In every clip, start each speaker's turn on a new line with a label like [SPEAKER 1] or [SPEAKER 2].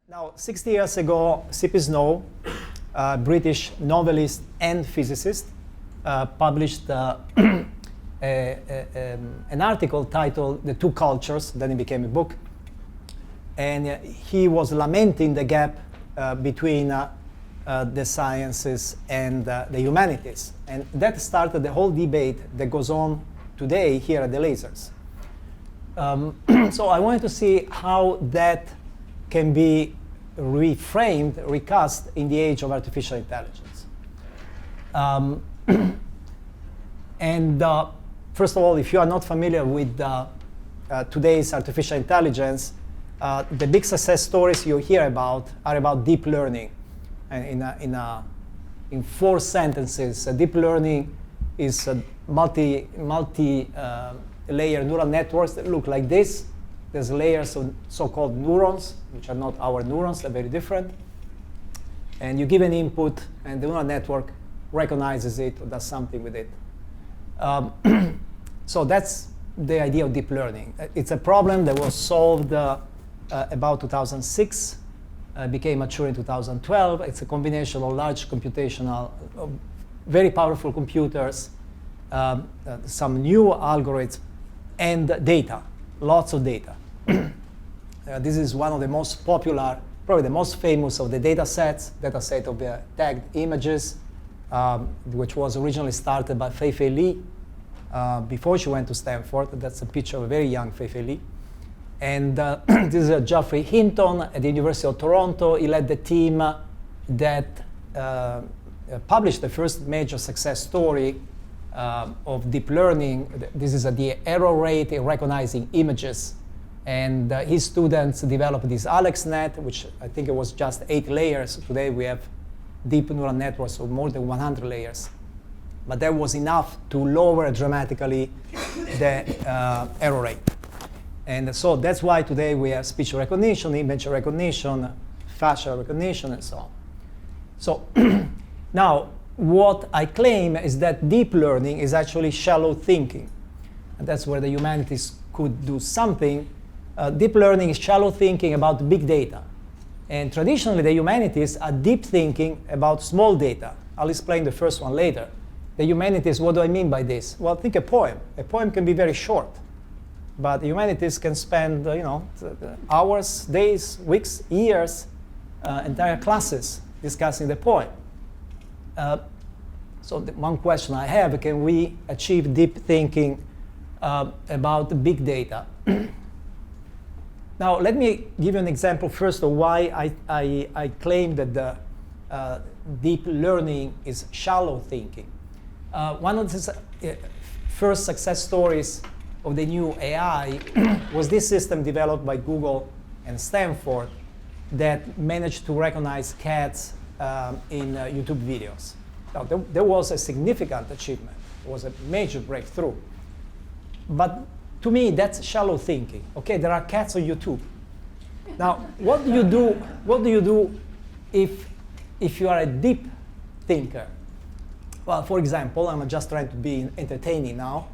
[SPEAKER 1] Now, 60 years ago, C.P. Snow, a British novelist and physicist, published an article titled The Two Cultures, then it became a book. And he was lamenting the gap between the sciences and the humanities. And that started the whole debate that goes on today here at the Lasers. So I wanted to see how that can be reframed, recast in the age of artificial intelligence. First of all, if you are not familiar with today's artificial intelligence, the big success stories you hear about are about deep learning. And in 4 sentences, deep learning is multi-layer neural networks that look like this. There's layers of so-called neurons, which are not our neurons, they're very different. And you give an input, and the neural network recognizes it or does something with it. So that's the idea of deep learning. It's a problem that was solved about 2006, became mature in 2012. It's a combination of large computational, very powerful computers, some new algorithms, and data, lots of data. This is one of the most popular, probably the most famous of the data set of the tagged images, which was originally started by Fei-Fei Li before she went to Stanford. That's a picture of a very young Fei-Fei Li. And this is Geoffrey Hinton at the University of Toronto. He led the team that published the first major success story of deep learning. This is the error rate in recognizing images. And his students developed this AlexNet, which I think it was just 8 layers. Today we have deep neural networks of more than 100 layers. But that was enough to lower dramatically the error rate. And so that's why today we have speech recognition, image recognition, facial recognition, and so on. So now, what I claim is that deep learning is actually shallow thinking. And that's where the humanities could do something. Deep learning is shallow thinking about big data. And traditionally, the humanities are deep thinking about small data. I'll explain the first one later. The humanities, what do I mean by this? Well, think a poem. A poem can be very short. But the humanities can spend hours, days, weeks, years, entire classes discussing the poem. So the one question I have, can we achieve deep thinking about big data? Now, let me give you an example first of why I claim that the deep learning is shallow thinking. One of the first success stories of the new AI was this system developed by Google and Stanford that managed to recognize cats in YouTube videos. Now, there was a significant achievement. It was a major breakthrough. But to me, that's shallow thinking. Okay, there are cats on YouTube. Now, what do you do? What do you do if you are a deep thinker? Well, for example, I'm just trying to be entertaining now.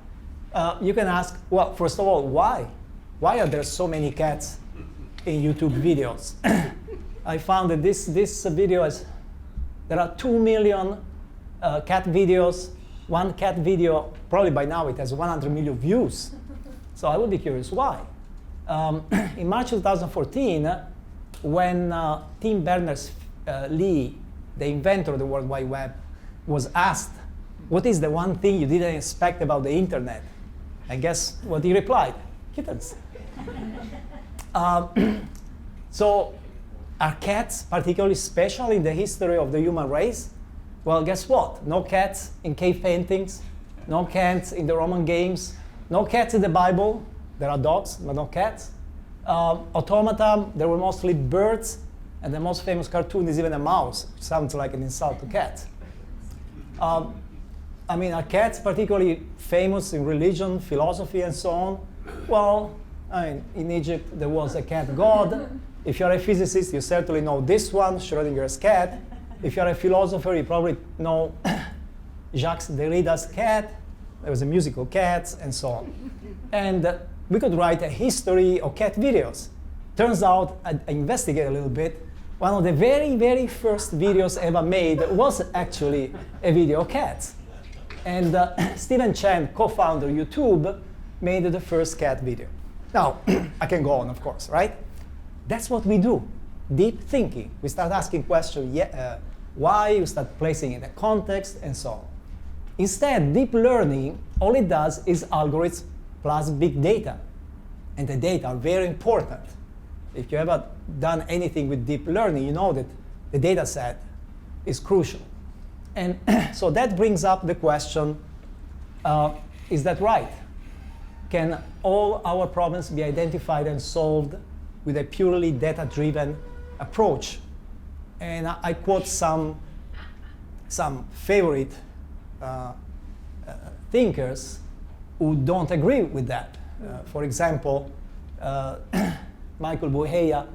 [SPEAKER 1] You can ask, well, first of all, why? Why are there so many cats in YouTube videos? I found that this video there are 2 million cat videos. One cat video, probably by now it has 100 million views. So I would be curious why. In March 2014, when Tim Berners-Lee, the inventor of the World Wide Web, was asked, what is the one thing you didn't expect about the internet? And guess what he replied? Kittens. So are cats particularly special in the history of the human race? Well, guess what? No cats in cave paintings, no cats in the Roman games, no cats in the Bible. There are dogs, but no cats. Automata, there were mostly birds, and the most famous cartoon is even a mouse, which sounds like an insult to cats. I mean, are cats particularly famous in religion, philosophy, and so on? Well, I mean, in Egypt, there was a cat god. If you're a physicist, you certainly know this one, Schrödinger's cat. If you're a philosopher, you probably know Jacques Derrida's cat. There was a musical Cats, and so on. And we could write a history of cat videos. turns out, I investigated a little bit, one of the very, very first videos ever made was actually a video of cats. And Stephen Chen, co-founder of YouTube, made the first cat video. Now, I can go on, of course, right? That's what we do, deep thinking. We start asking questions, why, we start placing it in a context, and so on. Instead, deep learning, all it does is algorithms plus big data. And the data are very important. If you ever done anything with deep learning, you know that the data set is crucial. And so that brings up the question, is that right? Can all our problems be identified and solved with a purely data-driven approach? And I quote some favorite thinkers who don't agree with that. For example, Michael Buheya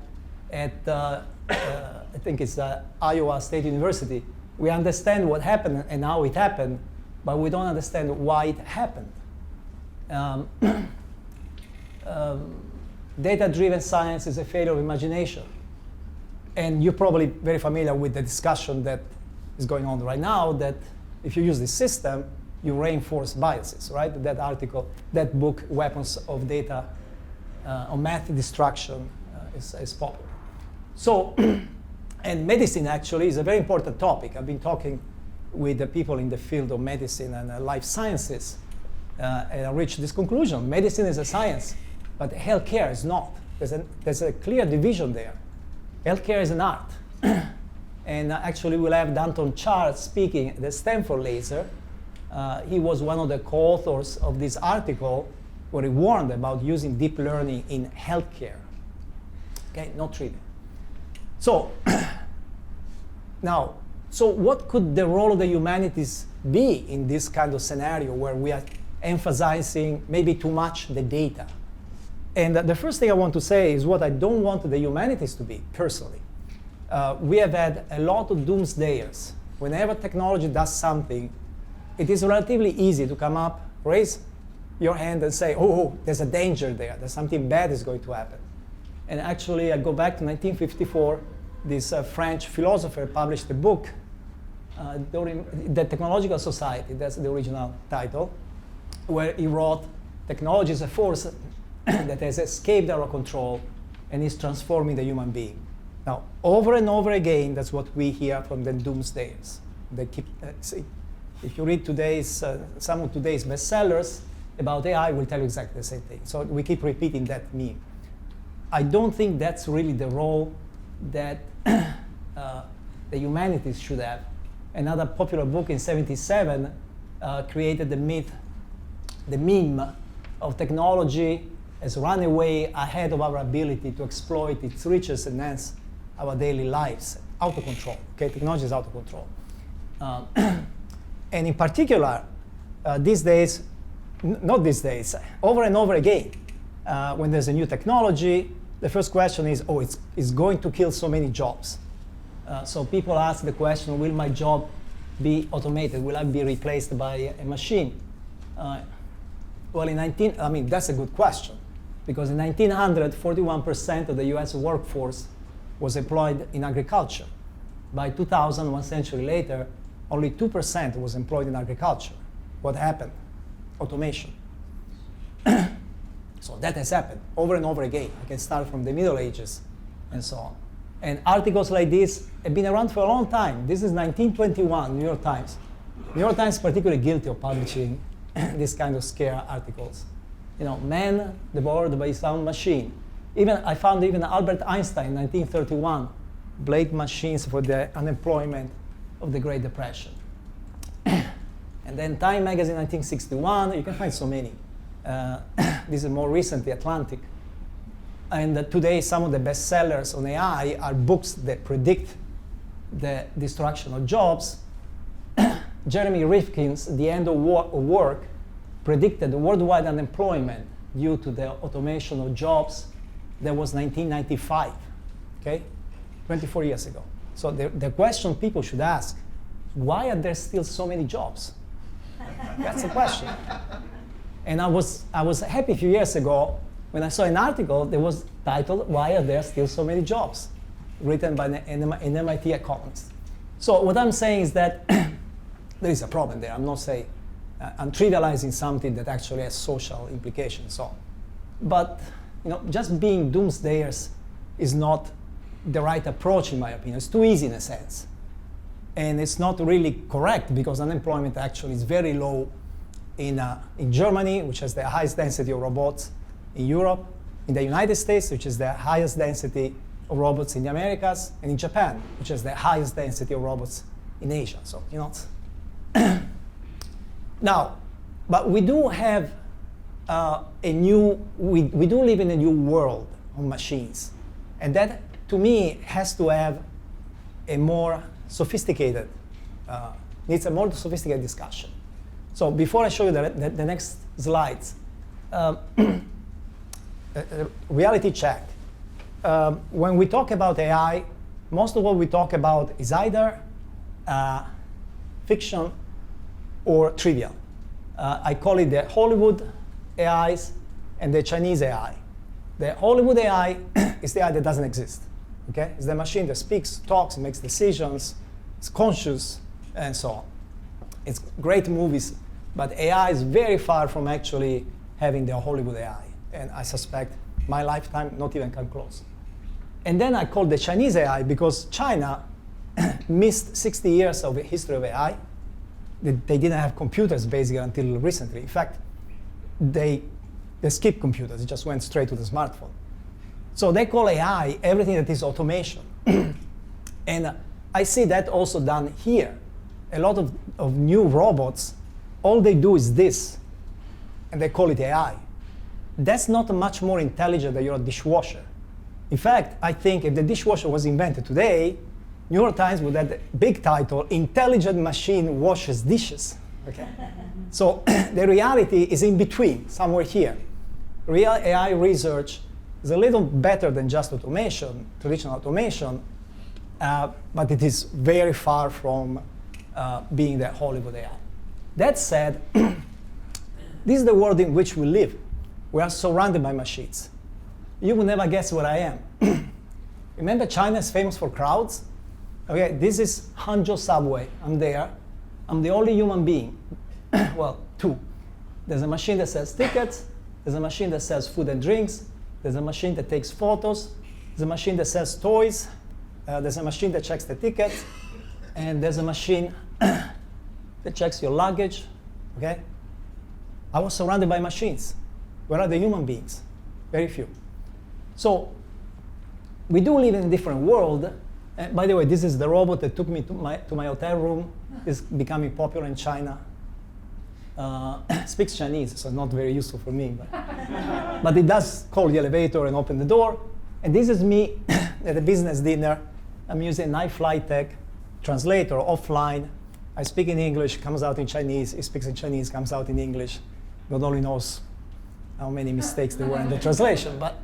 [SPEAKER 1] at, I think it's Iowa State University. We understand what happened and how it happened, but we don't understand why it happened. Data-driven science is a failure of imagination. And you're probably very familiar with the discussion that is going on right now, that if you use this system, you reinforce biases, right? That article, that book, Weapons of Data on Math Destruction, is popular. So, and medicine actually is a very important topic. I've been talking with the people in the field of medicine and life sciences, and I reached this conclusion. Medicine is a science, but healthcare is not. There's a clear division there. Healthcare is an art. And actually we'll have Danton Charles speaking at the Stanford Laser. He was one of the co-authors of this article where he warned about using deep learning in healthcare. Okay, not trivial. So now, so what could the role of the humanities be in this kind of scenario where we are emphasizing maybe too much the data? And the first thing I want to say is what I don't want the humanities to be, personally. We have had a lot of doomsdayers. Whenever technology does something, it is relatively easy to come up, raise your hand and say, oh, there's a danger there, there's something bad is going to happen. And actually, I go back to 1954, this French philosopher published a book, The Technological Society, that's the original title, where he wrote, technology is a force that has escaped our control and is transforming the human being. Now, over and over again, that's what we hear from the doomsdayers. They keep, see, if you read today's, some of today's bestsellers about AI, will tell you exactly the same thing. So we keep repeating that meme. I don't think that's really the role that the humanities should have. Another popular book in '77 created the myth, the meme of technology has run away ahead of our ability to exploit its riches and enhance our daily lives. Out of control. Okay, technology is out of control. And in particular, these days, not these days, over and over again, when there's a new technology, the first question is, oh, it's going to kill so many jobs. So people ask the question, will my job be automated? Will I be replaced by a machine? Well, that's a good question. Because in 1900, 41% of the US workforce was employed in agriculture. By 2000, 1 century later, only 2% was employed in agriculture. What happened? Automation. So that has happened over and over again. I can start from the Middle Ages and so on. And articles like this have been around for a long time. This is 1921, New York Times. New York Times is particularly guilty of publishing this kind of scare articles. You know, man devoured by some machine. I found even Albert Einstein in 1931 blamed machines for the unemployment of the Great Depression. And then Time magazine 1961, you can find so many. This is more recent, The Atlantic. And today, some of the bestsellers on AI are books that predict the destruction of jobs. Jeremy Rifkin's The End of Work predicted worldwide unemployment due to the automation of jobs. That was 1995, okay? 24 years ago. So the question people should ask, why are there still so many jobs? That's the question. And I was happy a few years ago when I saw an article that was titled, "Why Are There Still So Many Jobs?" written by an MIT economist. So what I'm saying is that there is a problem there. I'm not saying, I'm trivializing something that actually has social implications. So, but just being doomsdayers is not the right approach, in my opinion. It's too easy in a sense. And it's not really correct, because unemployment actually is very low in Germany, which has the highest density of robots in Europe, in the United States, which is the highest density of robots in the Americas, and in Japan, which has the highest density of robots in Asia. So, now, but we do have we do live in a new world of machines. And that, to me, has to have a more sophisticated, needs a more sophisticated discussion. So before I show you the next slides, reality check. When we talk about AI, most of what we talk about is either fiction or trivial. I call it the Hollywood AIs and the Chinese AI. The Hollywood AI is the AI that doesn't exist. Okay? It's the machine that speaks, talks, makes decisions, it's conscious, and so on. It's great movies, but AI is very far from actually having the Hollywood AI. And I suspect my lifetime not even come close. And then I call the Chinese AI because China missed 60 years of the history of AI. They didn't have computers basically until recently. In fact, they skipped computers. They just went straight to the smartphone. So they call AI everything that is automation. And I see that also done here. A lot of new robots, all they do is this, and they call it AI. That's not much more intelligent than your dishwasher. In fact, I think if the dishwasher was invented today, New York Times would have the big title, "Intelligent Machine Washes Dishes." Okay? So the reality is in between, somewhere here. Real AI research is a little better than just automation, traditional automation, but it is very far from being the Hollywood AI. That said, this is the world in which we live. We are surrounded by machines. You will never guess where I am. Remember China is famous for crowds? Okay, this is Hangzhou subway. I'm there. I'm the only human being. Well, two. There's a machine that sells tickets. There's a machine that sells food and drinks. There's a machine that takes photos. There's a machine that sells toys. There's a machine that checks the tickets. And there's a machine that checks your luggage. Okay? I was surrounded by machines. Where are the human beings? Very few. So we do live in a different world. By the way, this is the robot that took me to my hotel room. It's becoming popular in China. Speaks Chinese, so not very useful for me. But it does call the elevator and open the door. And this is me at a business dinner. I'm using an iFlyTech translator offline. I speak in English, comes out in Chinese. He speaks in Chinese, comes out in English. God only knows how many mistakes there were in the translation. But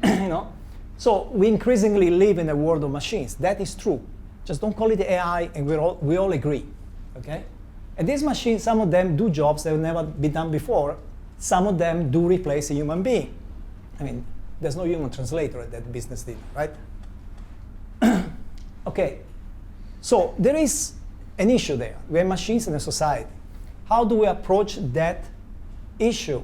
[SPEAKER 1] so we increasingly live in a world of machines. That is true. Just don't call it AI, and we all agree. Okay? And these machines, some of them do jobs that have never been done before. Some of them do replace a human being. I mean, there's no human translator at that business dinner, right? Okay. So there is an issue there. We have machines in a society. How do we approach that issue?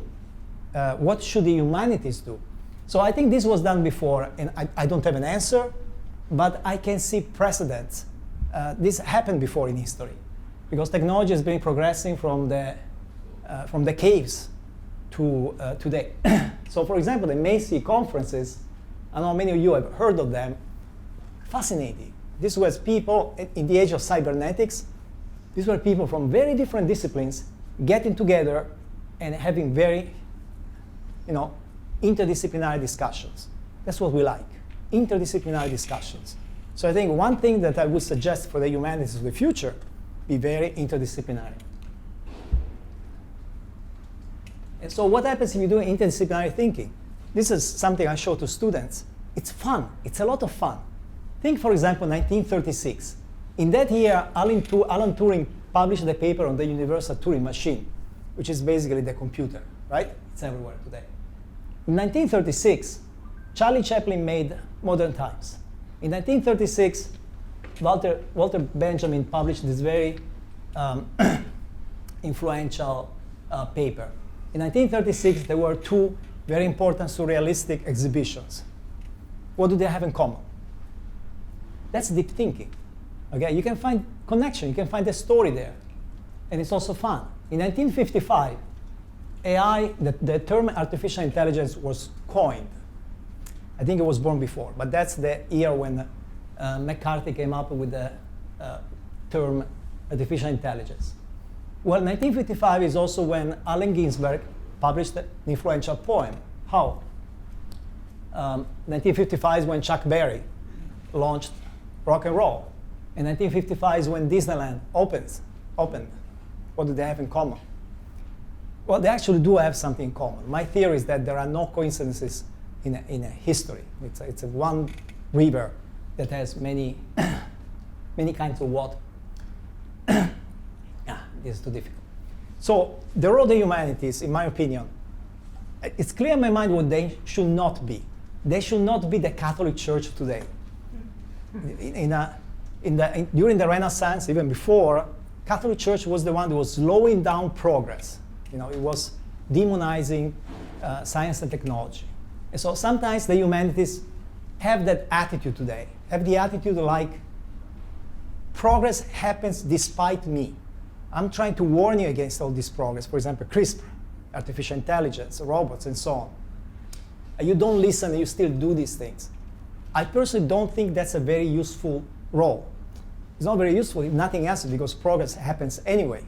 [SPEAKER 1] What should the humanities do? So I think this was done before, and I don't have an answer, but I can see precedents. This happened before in history, because technology has been progressing from the caves to today. So for example, the Macy conferences, I know many of you have heard of them, fascinating. This was people in the age of cybernetics. These were people from very different disciplines getting together and having very, interdisciplinary discussions. That's what we like, interdisciplinary discussions. So I think one thing that I would suggest for the humanities of the future, be very interdisciplinary. And so what happens if you do interdisciplinary thinking? This is something I show to students. It's fun. It's a lot of fun. Think, for example, 1936. In that year, Alan Turing published a paper on the universal Turing machine, which is basically the computer, right? It's everywhere today. In 1936, Charlie Chaplin made Modern Times. In 1936, Walter Benjamin published this very influential paper. In 1936, there were two very important surrealistic exhibitions. What do they have in common? That's deep thinking. Okay, you can find connection, you can find a story there, and it's also fun. In 1955, AI, the term artificial intelligence was coined. I think it was born before, but that's the year when McCarthy came up with the term artificial intelligence. Well, 1955 is also when Allen Ginsberg published an influential poem. How? 1955 is when Chuck Berry launched rock and roll. And 1955 is when Disneyland opened. What do they have in common? Well, they actually do have something in common. My theory is that there are no coincidences in a history. It's a one river that has many, many kinds of water. This is too difficult. So the role of the humanities, in my opinion, it's clear in my mind what they should not be. They should not be the Catholic Church today. During the Renaissance, even before, Catholic Church was the one that was slowing down progress. It was demonizing science and technology. And so sometimes the humanities have that attitude today, have the attitude like, progress happens despite me. I'm trying to warn you against all this progress. For example, CRISPR, artificial intelligence, robots, and so on. And you don't listen and you still do these things. I personally don't think that's a very useful role. It's not very useful if nothing else, because progress happens anyway.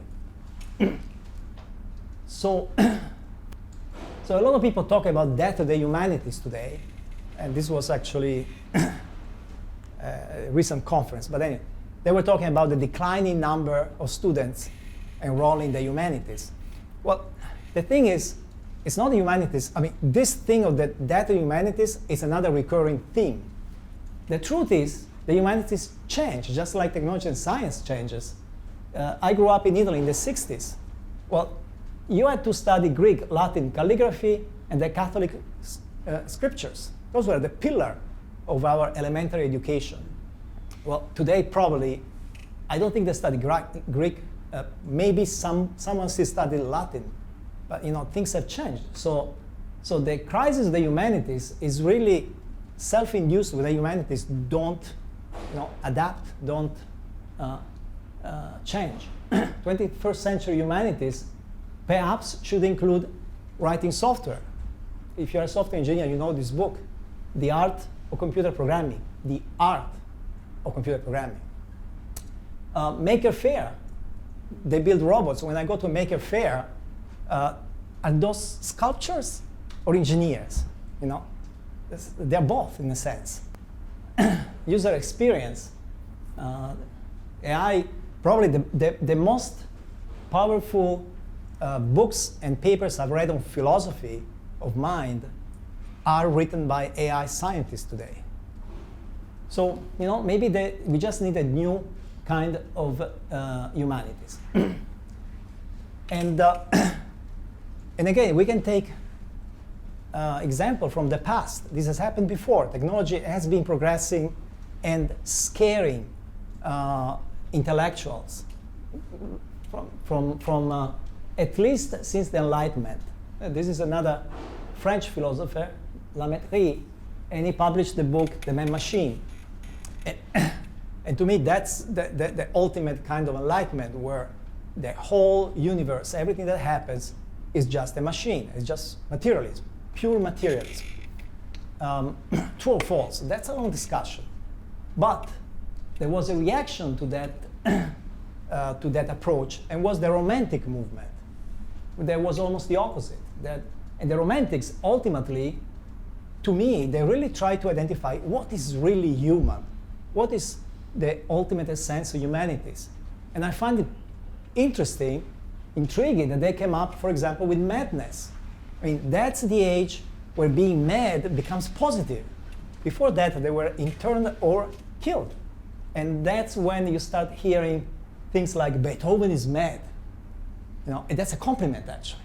[SPEAKER 1] So a lot of people talk about death of the humanities today, and this was actually a recent conference. But anyway, they were talking about the declining number of students enrolling in the humanities. Well, the thing is, it's not the humanities. I mean, this thing of the death of humanities is another recurring theme. The truth is, the humanities change, just like technology and science changes. I grew up in Italy in the 60s. Well, you had to study Greek, Latin, calligraphy, and the Catholic scriptures. Those were the pillar of our elementary education. Well, today probably, I don't think they study Greek. Maybe someone still studied Latin, but things have changed. So the crisis of the humanities is really self-induced. Where the humanities don't adapt, don't change. 21st century humanities perhaps should include writing software. If you're a software engineer, you know this book, The Art of Computer Programming. The Art of Computer Programming. Maker Faire, they build robots. When I go to Maker Faire, are those sculptures or engineers? They're both in a sense. User experience. AI, probably the most powerful books and papers I've read on philosophy of mind are written by AI scientists today. So, maybe we just need a new kind of humanities. And again, we can take example from the past. This has happened before. Technology has been progressing and scaring intellectuals from at least since the Enlightenment. This is another French philosopher, Lamettrie, and he published the book, The Man Machine. And to me, that's the ultimate kind of enlightenment, where the whole universe, everything that happens, is just a machine. It's just materialism, pure materialism. True or false? That's a long discussion. But there was a reaction to that approach, and was the Romantic movement. There was almost the opposite. And the Romantics, ultimately, to me, they really try to identify what is really human, what is the ultimate essence of humanities. And I find it interesting, intriguing, that they came up, for example, with madness. I mean, that's the age where being mad becomes positive. Before that, they were interned or killed. And that's when you start hearing things like Beethoven is mad. And that's a compliment, actually.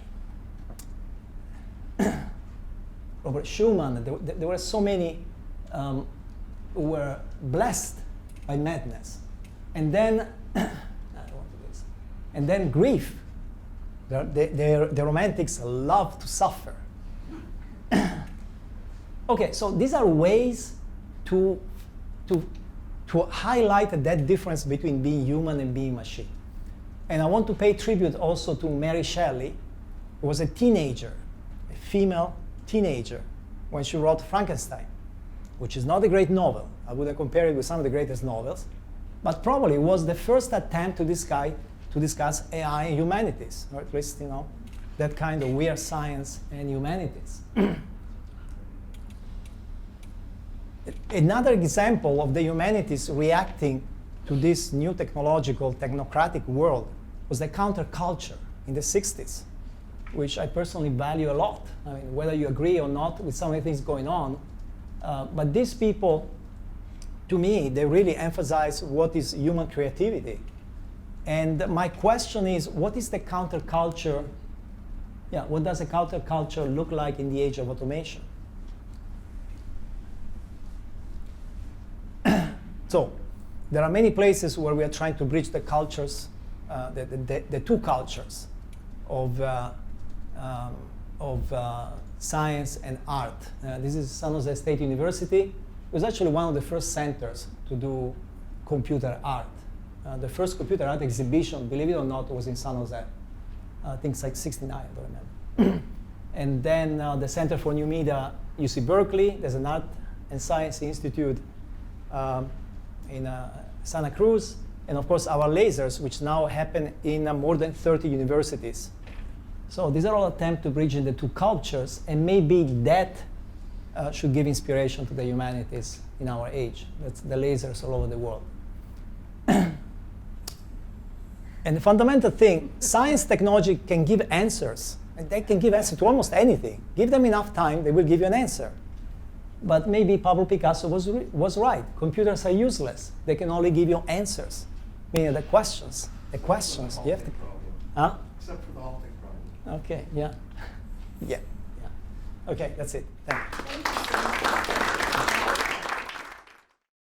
[SPEAKER 1] Robert Schumann. There were so many who were blessed by madness. And then, I don't want to do this. And then grief. The romantics love to suffer. Okay, so these are ways to highlight that difference between being human and being machine. And I want to pay tribute also to Mary Shelley, who was a teenager, a female teenager, when she wrote Frankenstein, which is not a great novel. I wouldn't compare it with some of the greatest novels, but probably was the first attempt to discuss AI and humanities, or at least, that kind of weird science and humanities. Another example of the humanities reacting to this new technological, technocratic world was the counterculture in the 60s, which I personally value a lot. I mean, whether you agree or not with some of the things going on, but these people, to me, they really emphasize what is human creativity. And my question is, what is the counterculture? Yeah, what does a counterculture look like in the age of automation? So there are many places where we are trying to bridge the cultures, the two cultures of science and art. This is San Jose State University. It was actually one of the first centers to do computer art. The first computer art exhibition, believe it or not, was in San Jose. I think it's like 69, I don't remember. And then the Center for New Media, UC Berkeley. There's an Art and Science Institute in Santa Cruz. And of course, our lasers, which now happen in more than 30 universities. So these are all attempts to bridge the two cultures, and maybe that should give inspiration to the humanities in our age. That's the lasers all over the world. And the fundamental thing, science technology can give answers. And they can give answers to almost anything. Give them enough time, they will give you an answer. But maybe Pablo Picasso was right. Computers are useless. They can only give you answers. Meaning the questions. You have to, huh?
[SPEAKER 2] Except for the halting problem.
[SPEAKER 1] Okay, yeah. Yeah. Okay, that's it. Thank you.
[SPEAKER 3] Thank you so much.